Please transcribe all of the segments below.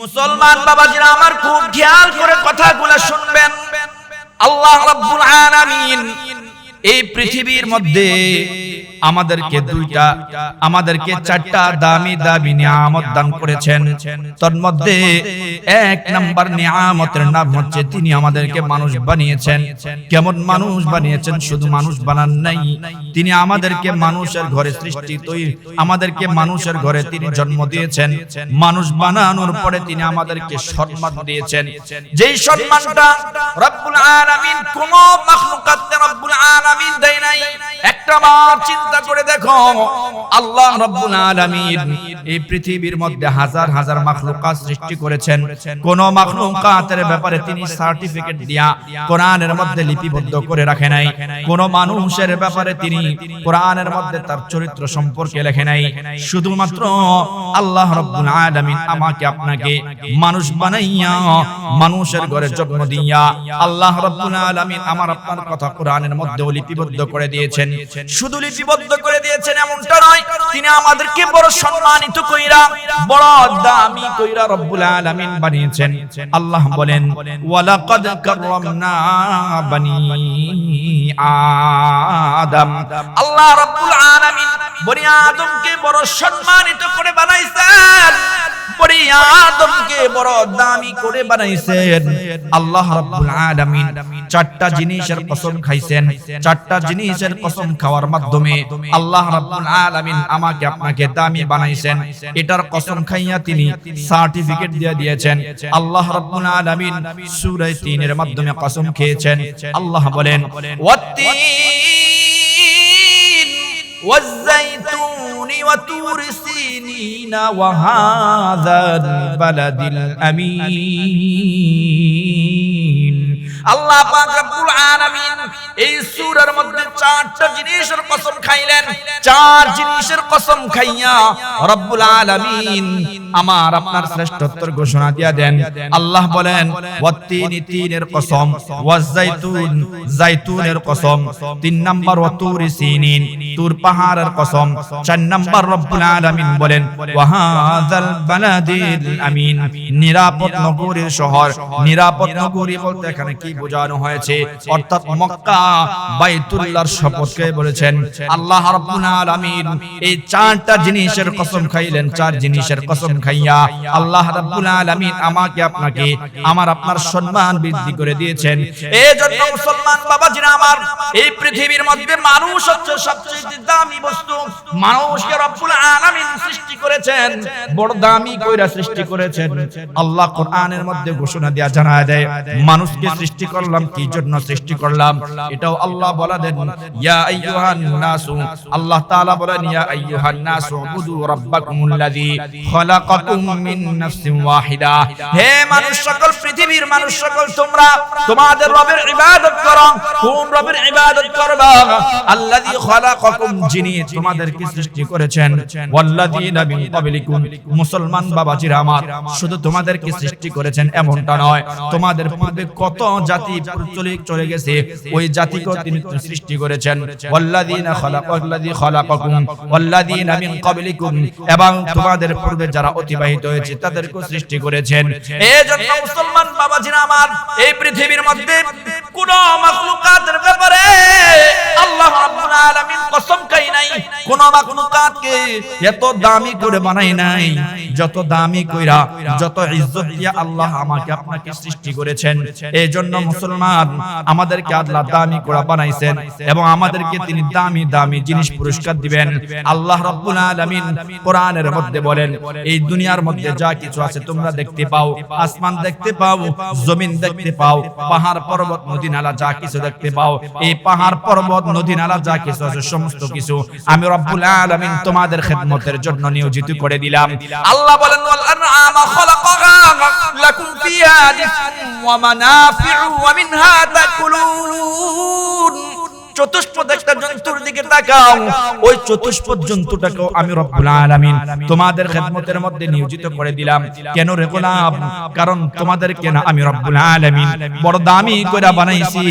মুসলমান বাবাজিরা আমার খুব খেয়াল করে কথাগুলো শুনবেন। আল্লাহ রাব্বুল আলামিন এই পৃথিবীর মধ্যে আমাদেরকে চারটা দামি দামি নিয়ামত দান করেছেন। তার মধ্যে এক নাম্বার নিয়ামতের নাম হচ্ছে তিনি আমাদেরকে মানুষ বানিয়েছেন। কেমন মানুষ বানিয়েছেন? শুধু মানুষ বানান নাই, তিনি আমাদেরকে মানুষের ঘরে আমাদেরকে মানুষের ঘরে তিনি জন্ম দিয়েছেন। মানুষ বানানোর পরে তিনি আমাদেরকে সম্মান দিয়েছেন, যেই সম্মানটা রব্বুল আলামিন কোন মাখলুকাতকে রব্বুল আলামিন দেয় নাই। একটা বার চিন্তা করে দেখো, আল্লাহ রাব্বুল আলামিন এই পৃথিবীর মধ্যে হাজার হাজার মাখলুকাত সৃষ্টি করেছেন। কোন মাখলুকাতের ব্যাপারে তিনি সার্টিফিকেট দিয়া কোরআনের মধ্যে লিপিবদ্ধ করে রাখে নাই। কোন মানুষের ব্যাপারে তিনি কোরআনের মধ্যে তার চরিত্র সম্পর্কে লেখে নাই। শুধুমাত্র আল্লাহ রাব্বুল আলামিন আমাকে আপনাকে মানুষ বানাইয়া মানুষের ঘরে জন্ম দিয়া আল্লাহ রাব্বুল আলামিন আমার আপনার কথা কোরআনের মধ্যে লিপিবদ্ধ করে দিয়েছেন। শুধু লিপিবদ্ধ করে দিয়েছেন এমনটা নয়, তিনি আমাদেরকে বড় সম্মানিত কইরা বড় দামি কইরা রব্বুল আলামিন বানিয়েছেন। আল্লাহ বলেন ওয়ালাকাদ কাররামনা বানি আদম। আল্লাহ রাব্বুল আলামিন বনি আদমকে বড় সম্মানিত করে বানাইছেন, বনি আদমকে বড় দামি করে বানাইছেন। আল্লাহ রাব্বুল আলামিন চারটা জিনিসের কসম খাইছেন। চারটা জিনিসের কসম খাওয়ার মাধ্যমে আল্লাহ রাব্বুল আলামিন আমাকে আপনাকে দামি বানাইছেন। এটার কসম খাইয়া তিনি সার্টিফিকেট দিয়ে দিয়েছেন। আল্লাহ রাব্বুল আলামিন সূরা ৩ এর মাধ্যমে কসম খেয়েছেন। আল্লাহ বলেন ওয়াত্তিন ওয়াজ-যাইতুনি ওয়া তুরি সিনিনা ওয়া হাযাল বালাদিল আমিন। আল্লাহ পাক রব্বুল আলামিন এই সূরার মধ্যে চারটা জিনিসের কসম খাইলেন। চার জিনিসের কসম খাইয়া রব্বুল আলামিন আমার আপনার শ্রেষ্ঠত্বের ঘোষণা দিয়া দেন। আল্লাহ বলেন ওয়াত্তিনি, তিনের কসম, ওয়াজ-যাইতুন, যাইতুনের কসম, ৩ নাম্বার ওয়াতুরি সিনিন, তুর পাহাড়ের কসম, ৪ নাম্বার রব্বুল আলামিন বলেন ওয়া হাযাল বালাদিল আমিন, নিরাপদ নগরীর শহর। নিরাপদ নগরী বলতে এখানে কি বোঝানো হয়েছে? অর্থাৎ মক্কা বাইতুল্লাহর শপথকে বলেছেন। আল্লাহ রাব্বুল আলামিন এই চারটা জিনিসের কসম খাইলেন। চার জিনিসের কসম খাইয়া আল্লাহ রাব্বুল আলামিন আমাকে আপনাকে আমার আপনার সম্মান বৃদ্ধি করে দিয়েছেন। এজন্য মুসলমান বাবাজিরা আমার, এই পৃথিবীর মধ্যে মানুষ হচ্ছে সবচেয়ে দামি বস্তু। মানুষকে রব্বুল আলামিন সৃষ্টি করেছেন, বড় দামি কইরা সৃষ্টি করেছেন। আল্লাহ কোরআনের মধ্যে ঘোষণা দেয়া জানায় দেয় মানুষকে সৃষ্টি করলাম কি জন্য সৃষ্টি করলাম, এটাও আল্লাহ বলে দেন ইয়া আইয়ুহান নাসু। আল্লাহ তাআলা বলেন ইয়া আইয়ুহান নাসু উবুদু রাব্বাকুমুল্লাযী খালাকাকুম মিন নাফসিন ওয়াহিদা। হে মানুষ সকল, পৃথিবীর মানুষ সকল, তোমরা তোমাদের রবের ইবাদত করো। কোন রবের ইবাদত করবা? আল্লাযী খালাকাকুম, যিনি তোমাদেরকে সৃষ্টি করেছেন, ওয়াল্লাযীনা মিন ক্বাবলিকুম। মুসলমান বাবাজিরা আমার, শুধু তোমাদেরকে সৃষ্টি করেছেন এমনটা নয়, তোমাদের পূর্বে কত জাতি চলে গেছে, ওই জাতিকেও তিনি সৃষ্টি করেছেন। ওয়াল্লাযীনা খালাকাকুম ওয়াল্লাযীনা মিন ক্বাবলিকুম, এবং তোমাদের পূর্বে যারা অতিবাহিত হয়েছে তাদেরকেও সৃষ্টি করেছেন। এজন্য মুসলমান বাবাজিরা আমার, এই পৃথিবীর মধ্যে কোন মাখলুকাতের ব্যাপারে আল্লাহ রাব্বুল আলামিন কসম খাই নাই, কোন মাখলুকাতকে এত দামি করে বানাই নাই যত দামি কইরা, যত ইজ্জত দিয়া আল্লাহ আমাকে আপনাকে সৃষ্টি করেছেন। এজন্য মুসলমান, আমাদেরকে আল্লাহ দামি করে বানাইছেন এবং আমাদেরকে তিনি দামি দামি জিনিস পুরস্কার দিবেন। আল্লাহ রাব্বুল আলামিন কোরআনের মধ্যে বলেন এই দুনিয়ার মধ্যে যা কিছু আছে তোমরা দেখতে পাও, আসমান দেখতে পাও, জমিন দেখতে পাও, পাহাড় পর্বত নদী নালা যা কিছু দেখতে পাও, এই পাহাড় পর্বত নদী নালা যা কিছু আছে সমস্ত কিছু আমি রব্বুল আলামিন তোমাদের খিদমতের জন্য নিয়োজিত করে দিলাম। আল্লাহ বলেন ওয়াল আনআমা খালাকাহা লাকুম ফিহা দিফুন ওয়া মানাফিউ ওয়া মিনহা তাকুলুন। চতুষ্পদ একটা জন্তুর দিকে তাকাও, ওই চতুষ্পদ জন্তুটাকেও আমি রব্বুল আলামিন তোমাদের খেদমতের মধ্যে নিয়োজিত করে দিলাম। কেন রে গোলাম? কারণ তোমাদেরকে না আমি রব্বুল আলামিন বড় দামি কইরা বানাইছি,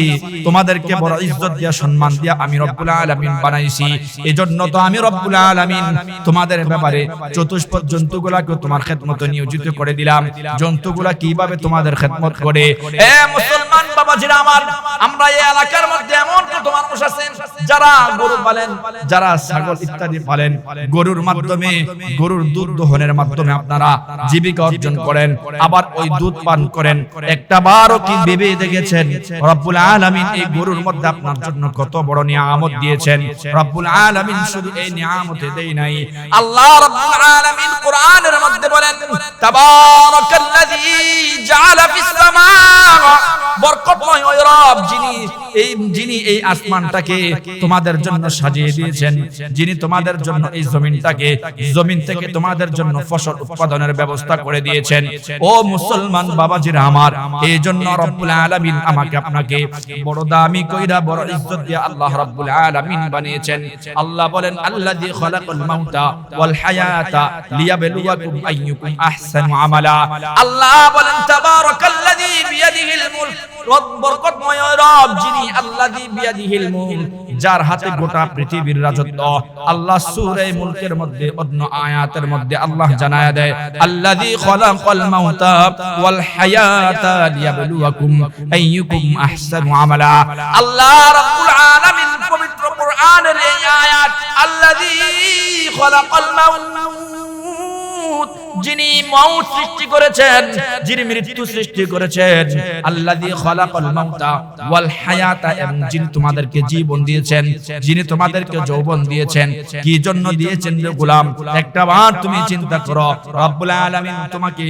তোমাদেরকে বড় ইজ্জত দিয়া সম্মান দিয়া আমি রব্বুল আলামিন বানাইছি। এজন্য তো আমি রব্বুল আলামিন তোমাদের ব্যাপারে চতুষ্পদ জন্তুগুলাকে তোমার খেদমতে নিয়োজিত করে দিলাম। জন্তুগুলা কিভাবে তোমাদের খেদমত করে? এ মুসলমান বাবাজিরা আমার, আমরা এই এলাকার মধ্যে এমন কত মানুষ আছেন যারা গরু পালেন, যারা ছাগল ইত্যাদি পালেন, গরুর মাধ্যমে, গরুর দুধ দহনের মাধ্যমে আপনারা জীবিকা অর্জন করেন, আবার ওই দুধ পান করেন। একটা বারও কি ভেবে দেখেছেন রব্বুল আলামিন এই গরুর মধ্যে আপনার জন্য কত বড় নিয়ামত দিয়েছেন? রব্বুল আলামিন শুধু এই নিয়ামতে দেই নাই, আল্লাহ রব্বুল আলামিন কোরআনের মধ্যে বলেন তাবারাকাল্লাযী জাআলা ফিস সামা, বরকতময় ওই রব যিনি এই আসমানটাকে তোমাদের জন্য সাজিয়ে দিয়েছেন, যিনি তোমাদের জন্য এই জমিন থেকে তোমাদের জন্য ফসল উৎপাদনের ব্যবস্থা করে দিয়েছেন। ও মুসলমান বাবাজিরা আমার, এই জন্য রব্বুল আলামিন আমাকে আপনাকে বড় দামি কইরা বড় ইজ্জত দিয়ে আল্লাহ রব্বুল আলামিন বানিয়েছেন। আল্লাহ বলেন আল্লাযী খালাকাল মাউতা ওয়াল হায়াতা লিয়াবলুয়াকুম আইয়ুকুম আহসানু আমালা। আল্লাহ বলেন তাবারাকাল্লাযী বিয়াদিহিল মুলক, বরকতময় রব যিনি আল্লাযী বিয়াদিহিল মুলক, যার হাতে গোটা পৃথিবীর রাজত্ব। আল্লাহ সূরা মুলকের মধ্যে অন্য আয়াতের মধ্যে আল্লাহ জানায়া দেয় আল্লাযী খালাকাল মাউতা ওয়াল হায়াতা লিয়াবলুয়াকুম আইয়ুকুম আহসানু আমালা। আল্লাহ রাব্বুল আলামিন পবিত্র কোরআনের এই আয়াত আল্লাযী খালাকাল মাউত, যিনি মওত সৃষ্টি করেছেন, যিনি মৃত্যু সৃষ্টি করেছেন, আল্লাযী খালাকাল মাউতা ওয়াল হায়াতা, এবং যিনি তোমাদেরকে জীবন দিয়েছেন, যিনি তোমাদেরকে যৌবন দিয়েছেন। কি জন্য দিয়েছেন রে গোলাম? একটাবার তুমি চিন্তা করো, রব্বুল আলামিন তোমাকে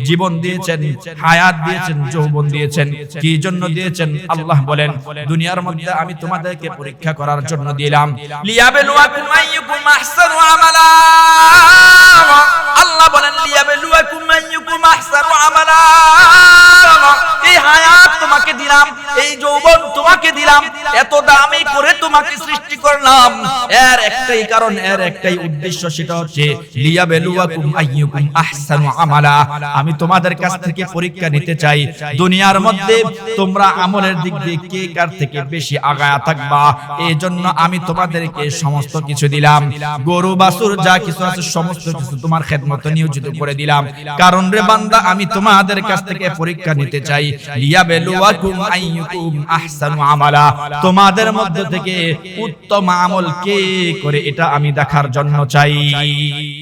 জীবন দিয়েছেন, হায়াত দিয়েছেন, যৌবন দিয়েছেন। কি জন্য দিয়েছেন? আল্লাহ বলেন দুনিয়ার মধ্যে আমি তোমাদেরকে পরীক্ষা করার জন্য দিলাম। লিয়াবলুয়াকুম আইয়ুকুম আহসানু আমালা। আল্লাহ বলেন লিয়াবলুয়াকুম আইয়ুকুম আহসানু আমালা। এই হায়াত তোমাকে দিলাম, এই যৌবন তোমাকে দিলাম, এত দামি করে তোমাকে সৃষ্টি করলাম। এর একটাই কারণ, এর একটাই উদ্দেশ্য, সেটা হচ্ছে লিয়াবলুয়াকুম আইয়ুকুম আহসানু আমালা। আমি তোমাদের কাছ থেকে পরীক্ষা নিতে চাই, দুনিয়ার মধ্যে তোমরা আমলের দিক দিয়ে কে কার থেকে বেশি আগায়া থাকবা। এই জন্য আমি তোমাদেরকে সমস্ত কিছু দিলাম, গরু বাছুর যা কিছু আছে সমস্ত কিছু তোমার খেদমতে নিয়োজিত করে দিলাম। কারণ রে বান্দা, আমি তোমাদের কাছ থেকে পরীক্ষা নিতে চাই লিয়াবলুয়াকুম আইয়ুকুম আহসানু আমালা, তোমাদের মধ্য থেকে উত্তম আমল কে করে এটা আমি দেখার জন্য চাই।